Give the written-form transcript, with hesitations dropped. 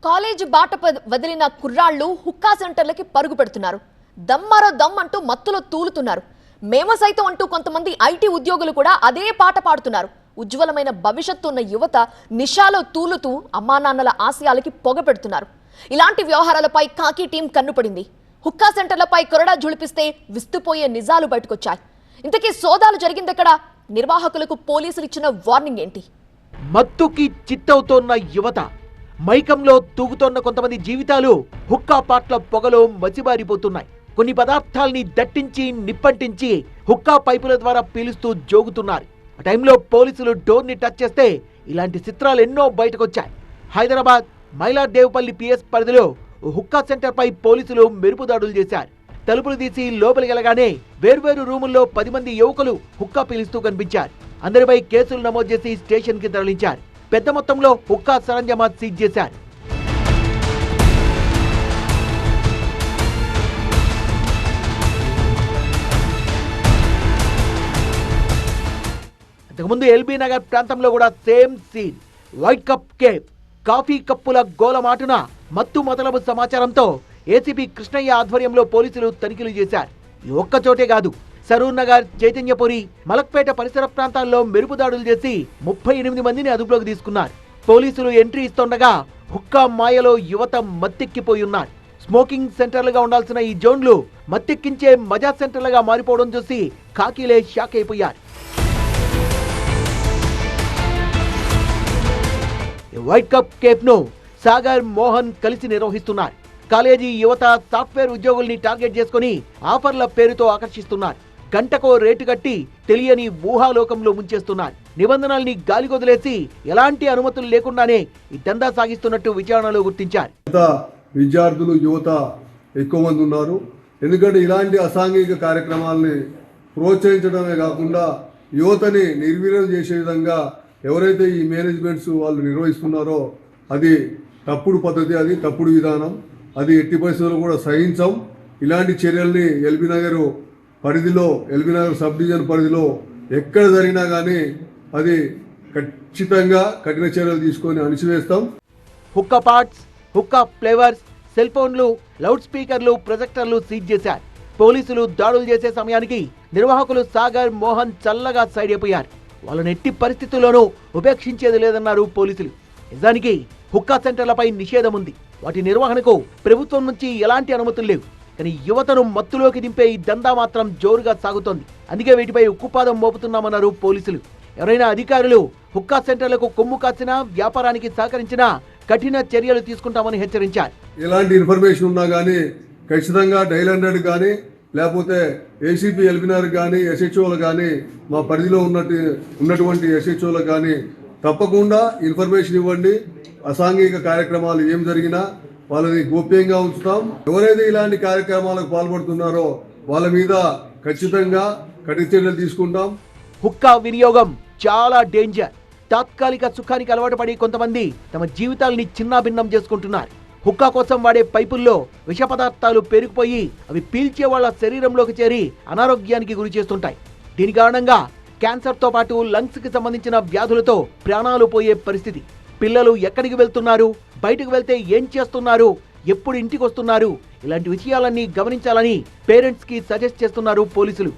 College బాట వదిలిన కుర్రాళ్ళు హుక్కా సెంటర్లకి పరుగు పెడుతున్నారు. దమ్మరో దమ్ అంటూ మత్తులో తూలుతున్నారు. మేము సైతం అంటూ కొంతమంది ఐటీ ఉద్యోగులు కూడా అదే పాట పాడుతున్నారు. ఉజ్వలమైన భవిష్యత్తు ఉన్న యువత నిషాలో తూలుతూ అమ్మా నాన్నల ఆశయాలకి పొగ పెడుతున్నారు. ఇలాంటి వ్యవహారాలపై కాకి టీం కన్నుపడింది. హుక్కా సెంటర్లపై కొరడా జుళిపిస్తే విస్తుపోయే నిజాలు బయటకొచ్చాయి. ఇంతకీ సోదాలు జరిగిందెక్కడ? నిర్వాహకులకు పోలీసులు ఇచ్చిన వార్నింగ్ ఏంటి? మత్తుకి చిత్తవుతోన్న యువత, మైకంలో తూగుతోన్న కొంతమంది జీవితాలు హుక్కా పాట్ల పొగలో మసిబారిపోతున్నాయి. కొన్ని పదార్థాల్ని దట్టించి నిప్పంటించి హుక్కా పైపుల ద్వారా పీలుస్తూ జోగుతున్నారు. ఆ టైంలో పోలీసులు డోర్ని టచ్ చేస్తే ఇలాంటి చిత్రాలు ఎన్నో బయటకొచ్చాయి. హైదరాబాద్ మైలార్దేవపల్లి పిఎస్ పరిధిలో హుక్కా సెంటర్పై పోలీసులు మెరుపు దాడులు చేశారు. తలుపులు తీసి లోపలికి వెళ్ళగానే వేర్వేరు రూముల్లో 10 మంది యువకులు హుక్కా పీలుస్తూ కనిపించారు. అందరిపై కేసులు నమోదు చేసి స్టేషన్ కి తరలించారు. పెద్ద మొత్తంలో హుక్కా సరంజామా సీజ్ చేశారు. అంతకుముందు ఎల్బీ నగర్ ప్రాంతంలో కూడా సేమ్ సీన్. వైట్ కప్ కేప్, కాఫీ కప్పుల గోలమాటున మత్తు మొదలగు సమాచారంతో ఏసీపీ కృష్ణయ్య ఆధ్వర్యంలో పోలీసులు తనిఖీలు చేశారు. ఈ ఒక్కచోటే కాదు, సరూర్ నగర్, చైతన్యపురి, మలక్పేట పరిసర ప్రాంతాల్లో మెరుపు దాడులు చేసి 38 మందిని అదుపులోకి తీసుకున్నారు. పోలీసులు ఎంట్రీ ఇస్తుండగా హుక్కా మాయలో యువత మత్తెక్కిపోయి ఉన్నారు. స్మోకింగ్ సెంటర్లుగా ఉండాల్సిన ఈ జోన్లు మత్తెక్కించే మజా సెంటర్లుగా మారిపోవడం చూసి కాకీలే షాక్ అయిపోయారు. వైట్ కప్ కేప్ ను సాగర్, మోహన్ కలిసి నిర్వహిస్తున్నారు. కాలేజీ యువత, సాఫ్ట్వేర్ ఉద్యోగుల్ని టార్గెట్ చేసుకుని ఆఫర్ల పేరుతో ఆకర్షిస్తున్నారు. గంటకో రేటు కట్టి తెలియని ఊహాలోకంలో ముంచేస్తున్నారు. నిబంధనల్ని గాలికొదిలేసి ఎలాంటి అనుమతులు లేకుండానే ఈ దందా సాగిస్తున్నట్టు విచారణలో గుర్తించారు. విద్యార్థులు, యువత ఎక్కువ మంది ఉన్నారు. ఎందుకంటే ఇలాంటి అసాంఘిక కార్యక్రమాలని ప్రోత్సహించడమే కాకుండా యువతని నిర్వీర్యం చేసే విధంగా ఎవరైతే ఈ మేనేజ్మెంట్స్ వాళ్ళు నిర్వహిస్తున్నారో అది తప్పుడు పద్ధతి, అది తప్పుడు విధానం. అది ఎట్టి పరిస్థితుల్లో కూడా సహించం. ఇలాంటి చర్యల్ని ఎల్బీ నగర్ పరిధిలో, ఎల్బీ నగర్ సబ్ డివిజన్ పరిధిలో ఎక్కడ జరిగినా కానీ అది ఖచ్చితంగా కఠిన చర్యలు తీసుకొని అణిచివేస్తాం. హుక్కా పార్ట్స్, హుక్కా ఫ్లేవర్స్, సెల్ ఫోన్లు, లౌడ్ స్పీకర్లు, ప్రొజెక్టర్లు సీజ్ చేశారు. పోలీసులు దాడులు చేసే సమయానికి నిర్వాహకులు సాగర్, మోహన్ చల్లగా సైడ్ అయిపోయారు. వాళ్ళని ఎట్టి పరిస్థితుల్లోనూ ఉపేక్షించేది లేదన్నారు పోలీసులు. నిజానికి హుక్కా సెంటర్లపై నిషేధం ఉంది. వాటి నిర్వహణకు ప్రభుత్వం నుంచి ఎలాంటి అనుమతులు లేవు. కానీ యువతను మత్తులోకి దింపే ఈ దందా మాత్రం జోరుగా సాగుతోంది. అందుకే వీటిపై ఉక్కుపాదం మోపుతున్నామన్నారు పోలీసులు. ఎవరైనా అధికారులు హుక్కా సెంటర్లకు కొమ్ము కాసినా, వ్యాపారానికి సహకరించినా కఠిన చర్యలు తీసుకుంటామని హెచ్చరించారు. ఎలాంటి ఇన్ఫర్మేషన్ ఉన్నా కానీ ఖచ్చితంగా డైల్ 100 కానీ లేకపోతే ఏసీపీ ఎల్బీ నగర్ కానీ ఎస్హెచ్ఓలు కానీ మా పరిధిలో ఉన్నటువంటి ఎస్హెచ్ఓలకు కానీ తప్పకుండా ఇన్ఫర్మేషన్ ఇవ్వండి. అసాంఘిక కార్యక్రమాలు ఏం జరిగినా వాళ్ళని గోప్యంగా ఉంచుతాం. ఎవరైతే ఇలాంటి కార్యక్రమాలకు పాల్పడుతున్నారో వాళ్ళ మీద ఖచ్చితంగా కఠిన చర్యలు తీసుకుంటాం. హుక్కా వినియోగం చాలా డేంజర్. తాత్కాలిక సుఖానికి అలవాటు పడి కొంతమంది తమ జీవితాల్ని చిన్నాభిన్నం చేసుకుంటున్నారు. హుక్కా కోసం వాడే పైపుల్లో విష పదార్థాలు పేరుకుపోయి అవి పీల్చే వాళ్ళ శరీరంలోకి చేరి అనారోగ్యానికి గురి చేస్తుంటాయి. దీని కారణంగా క్యాన్సర్తో పాటు లంగ్స్ కి సంబంధించిన వ్యాధులతో ప్రాణాలు పోయే పరిస్థితి. పిల్లలు ఎక్కడికి వెళ్తున్నారు, బయటకు వెళ్తే ఏం చేస్తున్నారు, ఎప్పుడు ఇంటికి వస్తున్నారు, ఇలాంటి విషయాలన్నీ గమనించాలని పేరెంట్స్ కి సజెస్ట్ చేస్తున్నారు పోలీసులు.